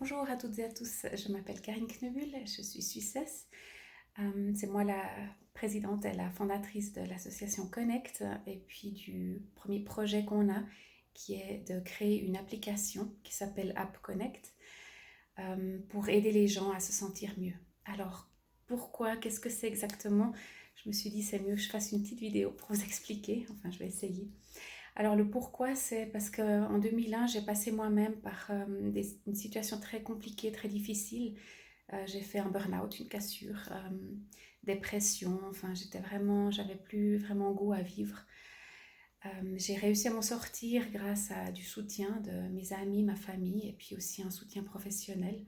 Bonjour à toutes et à tous, je m'appelle Karine Knebul, je suis suissesse. C'est moi la présidente et la fondatrice de l'association Connect et puis du premier projet qu'on a qui est de créer une application qui s'appelle App Connect pour aider les gens à se sentir mieux. Alors pourquoi, qu'est-ce que c'est exactement? Je me suis dit c'est mieux que je fasse une petite vidéo pour vous expliquer, enfin je vais essayer. Alors le pourquoi, c'est parce qu'en 2001, j'ai passé moi-même par une situation très compliquée, très difficile. J'ai fait un burn-out, une cassure, dépression, enfin j'avais plus vraiment goût à vivre. J'ai réussi à m'en sortir grâce à du soutien de mes amis, ma famille et puis aussi un soutien professionnel.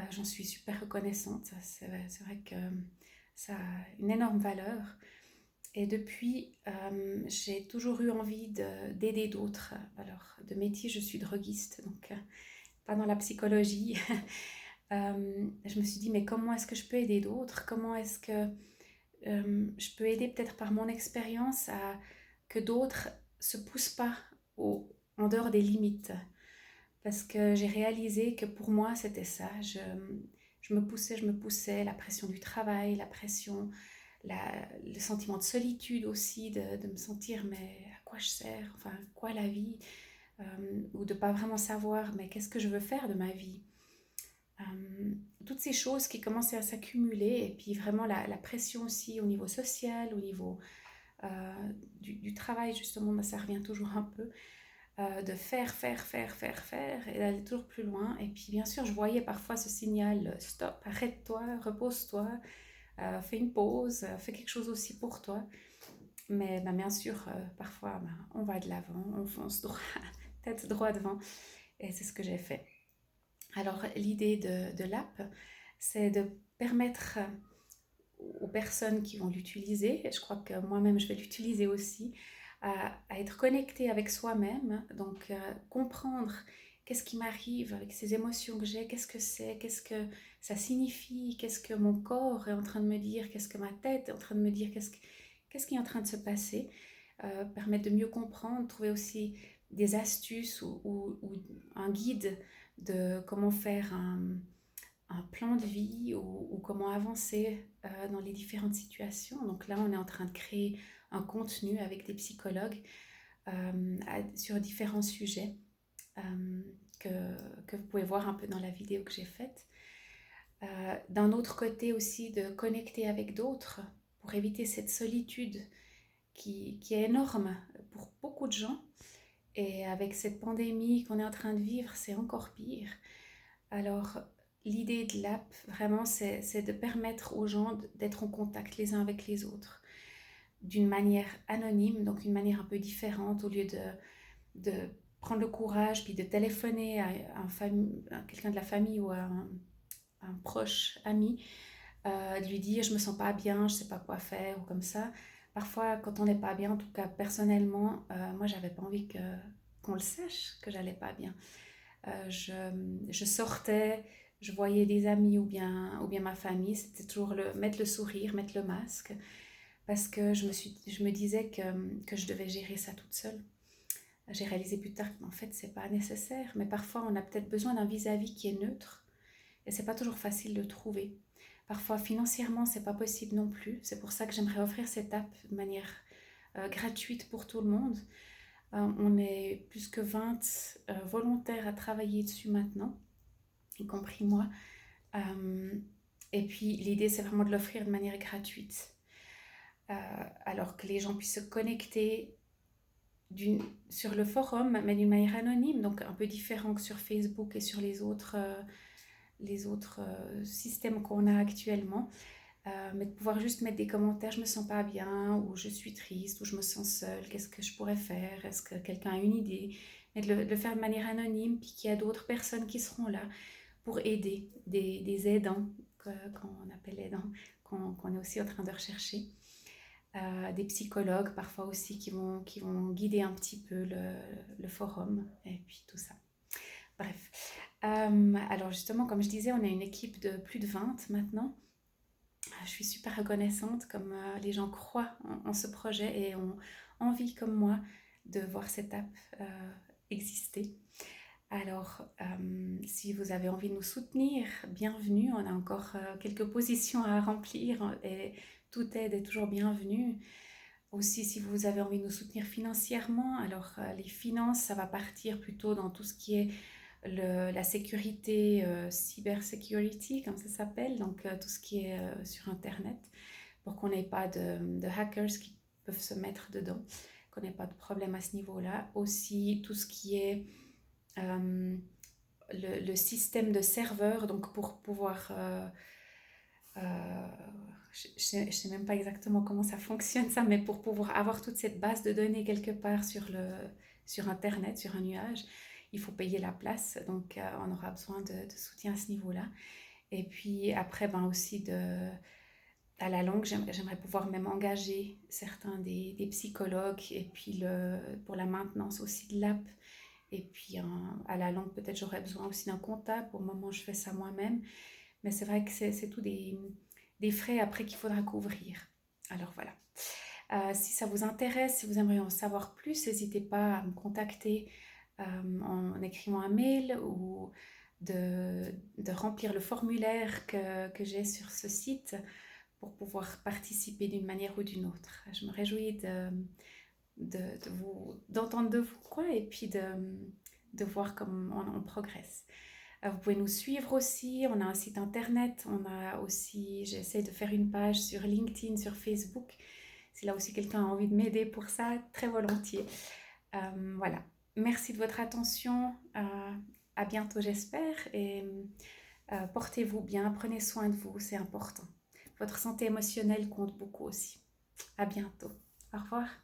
J'en suis super reconnaissante, c'est vrai que ça a une énorme valeur. Et depuis, j'ai toujours eu envie d'aider d'autres. Alors, de métier, je suis droguiste, donc pas dans la psychologie. Je me suis dit, mais comment est-ce que je peux aider d'autres? Comment est-ce que je peux aider peut-être par mon expérience à que d'autres se poussent pas en dehors des limites? Parce que j'ai réalisé que pour moi, c'était ça. Je me poussais, la pression du travail, la pression le sentiment de solitude aussi, de me sentir mais à quoi je sers, enfin quoi la vie, ou de pas vraiment savoir mais qu'est-ce que je veux faire de ma vie. Toutes ces choses qui commençaient à s'accumuler et puis vraiment la pression aussi au niveau social, au niveau du travail justement, ça revient toujours un peu, de faire et d'aller toujours plus loin. Et puis bien sûr je voyais parfois ce signal, stop, arrête-toi, repose-toi, fais une pause, fais quelque chose aussi pour toi. Mais bien sûr, parfois, on va de l'avant, on fonce droit, tête droit devant. Et c'est ce que j'ai fait. Alors, l'idée de l'app, c'est de permettre aux personnes qui vont l'utiliser, et je crois que moi-même, je vais l'utiliser aussi, à être connecté avec soi-même. Donc, comprendre qu'est-ce qui m'arrive avec ces émotions que j'ai, qu'est-ce que c'est, qu'est-ce que ça signifie, qu'est-ce que mon corps est en train de me dire, qu'est-ce que ma tête est en train de me dire, qu'est-ce qui est en train de se passer, permettre de mieux comprendre, trouver aussi des astuces ou un guide de comment faire un plan de vie ou comment avancer dans les différentes situations. Donc là, on est en train de créer un contenu avec des psychologues sur différents sujets euh, que vous pouvez voir un peu dans la vidéo que j'ai faite. D'un autre côté aussi, de connecter avec d'autres pour éviter cette solitude qui est énorme pour beaucoup de gens. Et avec cette pandémie qu'on est en train de vivre, c'est encore pire. Alors, l'idée de l'app, vraiment, c'est de permettre aux gens d'être en contact les uns avec les autres d'une manière anonyme, donc une manière un peu différente, au lieu de prendre le courage puis de téléphoner à quelqu'un de la famille ou à un proche ami, de lui dire je me sens pas bien, je sais pas quoi faire ou comme ça. Parfois, quand on n'est pas bien, en tout cas personnellement, moi j'avais pas envie qu'on le sache que j'allais pas bien. Je sortais, je voyais des amis ou bien ma famille, c'était toujours mettre le sourire, mettre le masque, parce que je me disais que je devais gérer ça toute seule. J'ai réalisé plus tard qu'en fait c'est pas nécessaire, mais parfois on a peut-être besoin d'un vis-à-vis qui est neutre, et c'est pas toujours facile de trouver. Parfois financièrement c'est pas possible non plus, c'est pour ça que j'aimerais offrir cette app de manière gratuite pour tout le monde. On est plus que 20 volontaires à travailler dessus maintenant, y compris moi. Euh, et puis l'idée c'est vraiment de l'offrir de manière gratuite, alors que les gens puissent se connecter sur le forum, mais d'une manière anonyme, donc un peu différent que sur Facebook et sur les autres systèmes qu'on a actuellement. Mais de pouvoir juste mettre des commentaires, je me sens pas bien, ou je suis triste, ou je me sens seule, qu'est-ce que je pourrais faire, est-ce que quelqu'un a une idée, et de le faire de manière anonyme, puis qu'il y a d'autres personnes qui seront là pour aider, des aidants, qu'on appelle aidants, qu'on est aussi en train de rechercher. Des psychologues parfois aussi qui vont guider un petit peu le forum, et puis tout ça. Bref. Alors justement, comme je disais, on a une équipe de plus de 20 maintenant. Je suis super reconnaissante comme les gens croient en ce projet et ont envie comme moi de voir cette app exister. Alors, si vous avez envie de nous soutenir, bienvenue. On a encore quelques positions à remplir et toute aide est toujours bienvenue. Aussi, si vous avez envie de nous soutenir financièrement, alors les finances, ça va partir plutôt dans tout ce qui est la sécurité, cybersecurity, comme ça s'appelle, donc tout ce qui est sur Internet, pour qu'on n'ait pas de hackers qui peuvent se mettre dedans, qu'on n'ait pas de problème à ce niveau-là. Aussi, tout ce qui est le système de serveur, donc pour pouvoir... je ne sais même pas exactement comment ça fonctionne ça, mais pour pouvoir avoir toute cette base de données quelque part sur Internet, sur un nuage, il faut payer la place, donc on aura besoin de soutien à ce niveau-là. Et puis après, ben aussi à la longue, j'aimerais pouvoir même engager certains des psychologues et puis pour la maintenance aussi de l'app. Et puis à la longue, peut-être j'aurais besoin aussi d'un comptable. Pour le moment, je fais ça moi-même. Mais c'est vrai que c'est tout des frais après qu'il faudra couvrir. Alors voilà. Si ça vous intéresse, si vous aimeriez en savoir plus, n'hésitez pas à me contacter en écrivant un mail ou de remplir le formulaire que j'ai sur ce site pour pouvoir participer d'une manière ou d'une autre. Je me réjouis d'entendre de vous, quoi, et puis de voir comment on progresse. Vous pouvez nous suivre aussi, on a un site internet, on a aussi, j'essaie de faire une page sur LinkedIn, sur Facebook. Si là aussi quelqu'un a envie de m'aider pour ça, très volontiers. Voilà, merci de votre attention, à bientôt j'espère, et portez-vous bien, prenez soin de vous, c'est important. Votre santé émotionnelle compte beaucoup aussi. À bientôt, au revoir.